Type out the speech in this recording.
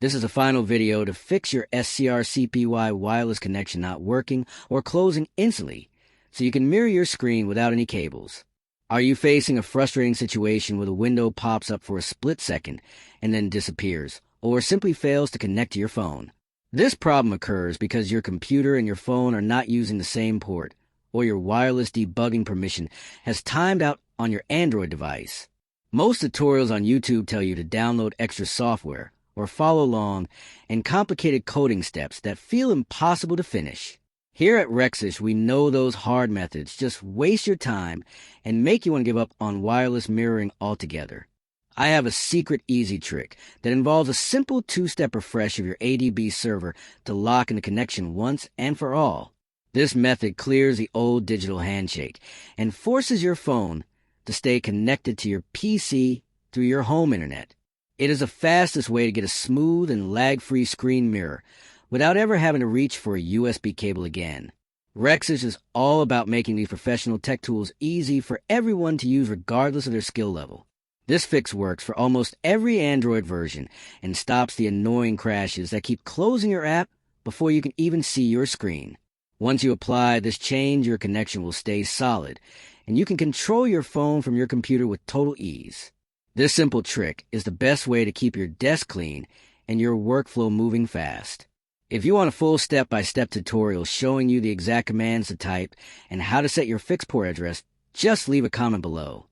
This is a final video to fix your SCRCPY wireless connection not working or closing instantly so you can mirror your screen without any cables. Are you facing a frustrating situation where the window pops up for a split second and then disappears, or simply fails to connect to your phone? This problem occurs because your computer and your phone are not using the same port, or your wireless debugging permission has timed out on your Android device. Most tutorials on YouTube tell you to download extra software or follow along in complicated coding steps that feel impossible to finish. Here at Rexish, we know those hard methods just waste your time and make you want to give up on wireless mirroring altogether. I have a secret easy trick that involves a simple two-step refresh of your ADB server to lock in the connection once and for all. This method clears the old digital handshake and forces your phone to stay connected to your PC through your home internet. It is the fastest way to get a smooth and lag-free screen mirror without ever having to reach for a USB cable again. Rexish is all about making these professional tech tools easy for everyone to use regardless of their skill level. This fix works for almost every Android version and stops the annoying crashes that keep closing your app before you can even see your screen. Once you apply this change, your connection will stay solid, and you can control your phone from your computer with total ease. This simple trick is the best way to keep your desk clean and your workflow moving fast. If you want a full step-by-step tutorial showing you the exact commands to type and how to set your fixed port address, just leave a comment below.